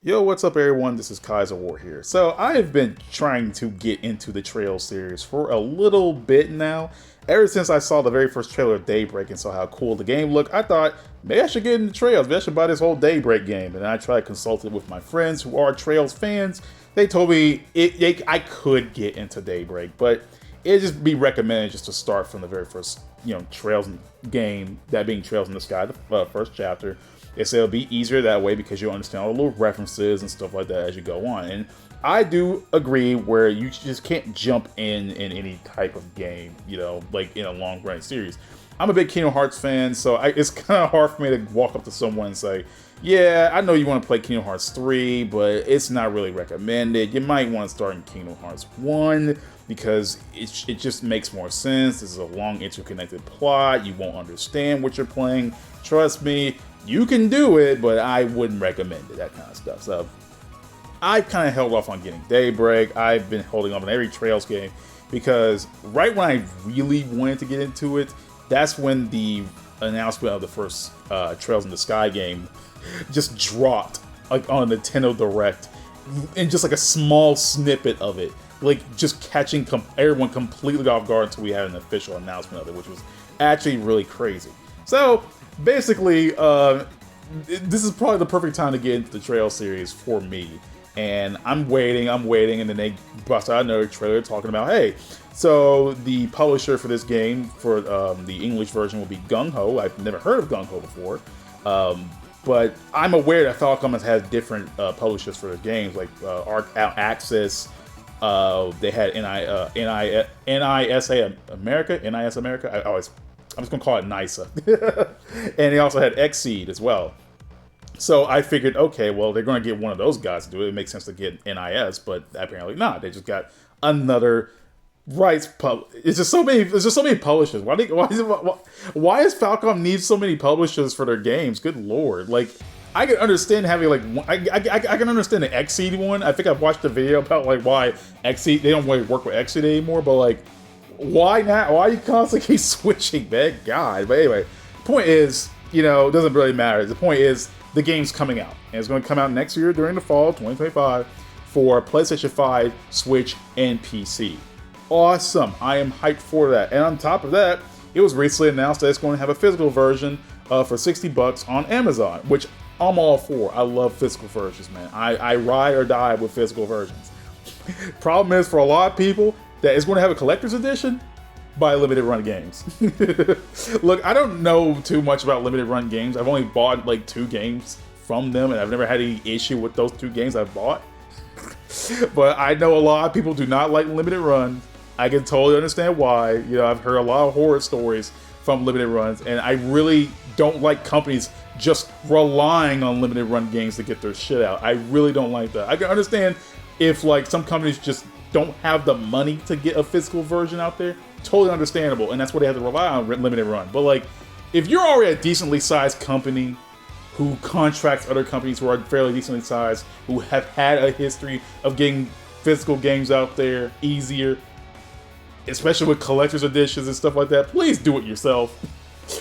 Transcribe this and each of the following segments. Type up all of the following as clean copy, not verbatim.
Yo, what's up everyone? This is Kaizouwar here. So I've been trying to get into the Trails series for a little bit now. Ever since I saw the very first trailer of Daybreak and saw how cool the game looked, I thought maybe I should get into Trails. Maybe I should buy this whole Daybreak game. And I tried consulting with my friends who are Trails fans. They told me I could get into Daybreak, but it'd just be recommended just to start from the very first, Trails game, that being Trails in the Sky, the first chapter. They say it'll be easier that way because you'll understand all the little references and stuff like that as you go on. And I do agree where you just can't jump in any type of game, like in a long running series. I'm a big Kingdom Hearts fan, so it's kind of hard for me to walk up to someone and say, yeah, I know you want to play Kingdom Hearts 3, but it's not really recommended. You might want to start in Kingdom Hearts 1 because it just makes more sense. This is a long interconnected plot. You won't understand what you're playing. Trust me, you can do it, but I wouldn't recommend it, that kind of stuff. So I kind of held off on getting Daybreak. I've been holding off on every Trails game because right when I really wanted to get into it, that's when the announcement of the first Trails in the Sky game just dropped, like on a Nintendo Direct, and just like a small snippet of it, like just catching everyone completely off guard until we had an official announcement of it, which was actually really crazy. So basically, this is probably the perfect time to get into the Trail series for me. And I'm waiting, and then they bust out another trailer talking about, hey, so the publisher for this game, for the English version, will be Gung Ho. I've never heard of Gung Ho before. But I'm aware that Falcom has had different publishers for their games, like Access. They had NISA America. I'm just gonna call it NISA. And they also had Xseed as well. So I figured, okay, well, they're gonna get one of those guys to do it. It makes sense to get NIS, but apparently not. They just got another rights It's just so many. There's just so many publishers. Why does Falcom need so many publishers for their games? Good lord! Like, I can understand having like I can understand the Xseed one. I think I've watched a video about like why Xseed, they don't really work with Xseed anymore, but like, why not? Why are you constantly keep switching, man? God. But anyway, point is, it doesn't really matter. The point is, the game's coming out, and it's going to come out next year during the fall, 2025, for PlayStation 5, Switch, and PC. Awesome. I am hyped for that. And on top of that, it was recently announced that it's going to have a physical version for $60 on Amazon, which I'm all for. I love physical versions, man. I ride or die with physical versions. Problem is, for a lot of people, that it's going to have a collector's edition by limited run games. Look, I don't know too much about limited run games. I've only bought like 2 games from them, and I've never had any issue with those 2 games I've bought. But I know a lot of people do not like limited run. I can totally understand why. I've heard a lot of horror stories from limited runs, and I really don't like companies just relying on limited run games to get their shit out. I really don't like that. I can understand if like some companies just don't have the money to get a physical version out there. Totally understandable, and that's what they have to rely on, limited run. But like, if you're already a decently sized company who contracts other companies who are fairly decently sized, who have had a history of getting physical games out there easier, especially with collector's editions and stuff like that, please do it yourself.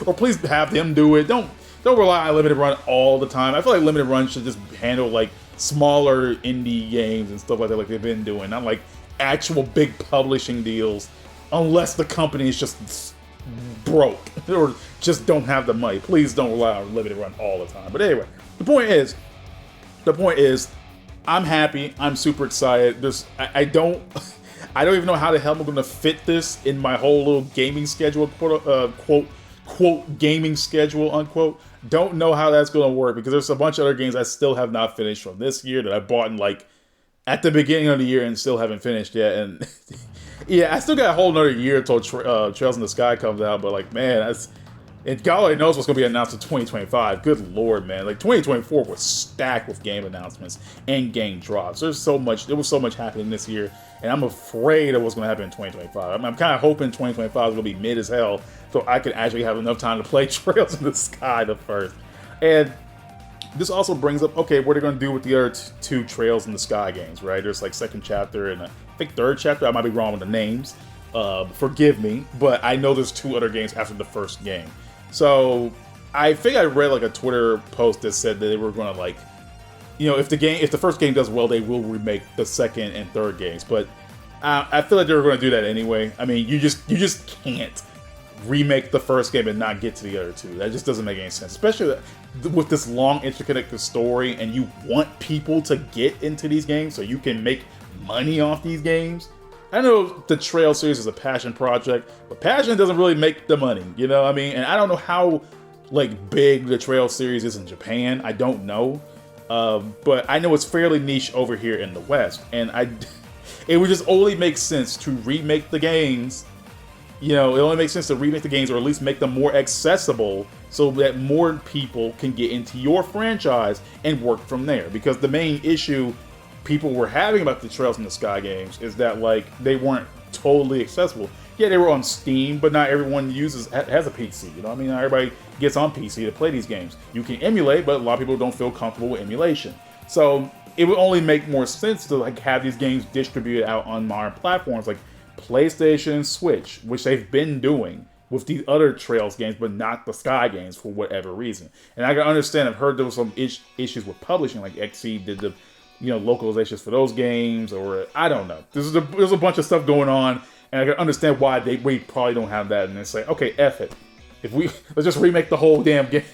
Or please have them do it. Don't rely on limited run all the time. I feel like limited run should just handle like smaller indie games and stuff like that, like they've been doing, not like actual big publishing deals, unless the company is just broke or just don't have the money. Please don't rely on limited run all the time. But anyway, the point is, I'm happy. I'm super excited. I don't even know how the hell I'm going to fit this in my whole little gaming schedule, quote gaming schedule, unquote. Don't know how that's going to work because there's a bunch of other games I still have not finished from this year that I bought in like at the beginning of the year and still haven't finished yet. And yeah, I still got a whole another year until Trails in the Sky comes out. But like, man, and God only knows what's going to be announced in 2025. Good lord, man. Like 2024 was stacked with game announcements and game drops. There was so much happening this year, and I'm afraid of what's going to happen in 2025. I'm kind of hoping 2025 is going to be mid as hell, so I could actually have enough time to play Trails in the Sky the first. And this also brings up, okay, what are they going to do with the other 2 Trails in the Sky games, right? There's like second chapter and I think third chapter. I might be wrong with the names. Forgive me, but I know there's 2 other games after the first game. So I think I read like a Twitter post that said that they were going to like if the first game does well, they will remake the second and third games. But I feel like they were going to do that anyway. I mean, you just can't remake the first game and not get to the other two. That just doesn't make any sense, especially with this long, interconnected story, and you want people to get into these games so you can make money off these games. I know the Trail series is a passion project, but passion doesn't really make the money, you know what I mean? And I don't know how big the Trail series is in Japan. I don't know. But I know it's fairly niche over here in the West, and it would just only make sense to remake the games. It only makes sense to remake the games, or at least make them more accessible so that more people can get into your franchise and work from there. Because the main issue people were having about the Trails in the Sky games is that they weren't totally accessible. Yeah, they were on Steam, but not everyone has a PC. You know what I mean? Not everybody gets on PC to play these games. You can emulate, but a lot of people don't feel comfortable with emulation. So it would only make more sense to have these games distributed out on modern platforms like PlayStation and Switch, which they've been doing with these other Trails games, but not the Sky games for whatever reason. And I can understand. I've heard there was some issues with publishing, like XC did the localizations for those games, or I don't know. There's a bunch of stuff going on, and I can understand why we probably don't have that. And it's like, okay, F it. Let's just remake the whole damn game.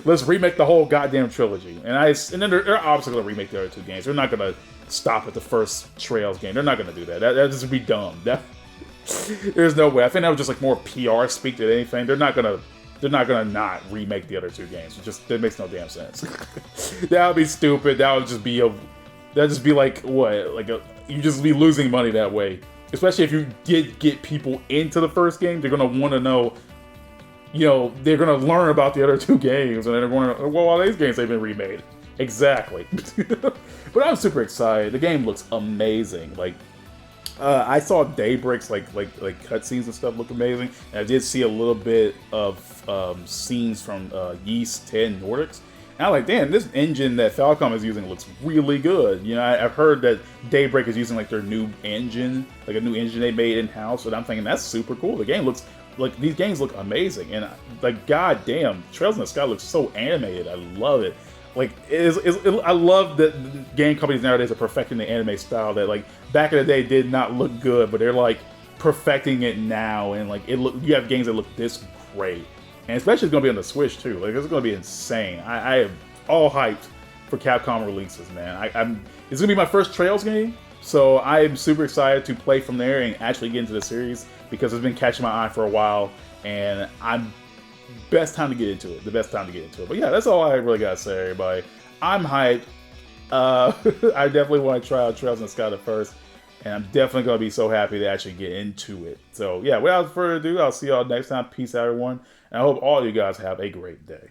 Let's remake the whole goddamn trilogy. And then they're obviously going to remake the other two games. They're not going to stop at the first Trails game. They're not going to do that. That just would be dumb. There's no way. I think that was just more PR speak than anything. They're not gonna not remake the other two games. That makes no damn sense. That would be stupid. That would just be you just be losing money that way. Especially if you did get people into the first game, they're gonna want to know. They're gonna learn about the other two games, and then they're going to, well, all these games they've been remade. Exactly. But I'm super excited. The game looks amazing. I saw Daybreak's cutscenes and stuff look amazing, and I did see a little bit of scenes from Ys 10 Nordics. And I'm like, damn, this engine that Falcom is using looks really good. I've heard that Daybreak is using their new engine, a new engine they made in house, and I'm thinking that's super cool. The game looks these games look amazing, and goddamn, Trails in the Sky looks so animated. I love it. I love that game companies nowadays are perfecting the anime style that back in the day did not look good, but they're perfecting it now, and you have games that look this great, and especially it's gonna be on the Switch too. It's gonna be insane. I am all hyped for Capcom releases, man. It's gonna be my first Trails game, so I am super excited to play from there and actually get into the series because it's been catching my eye for a while, and best time to get into it. The best time to get into it. But yeah, that's all I really gotta say, everybody. I'm hyped. I definitely want to try out Trails in the Sky first, and I'm definitely gonna be so happy to actually get into it. So yeah, without further ado, I'll see y'all next time. Peace out, everyone, and I hope all you guys have a great day.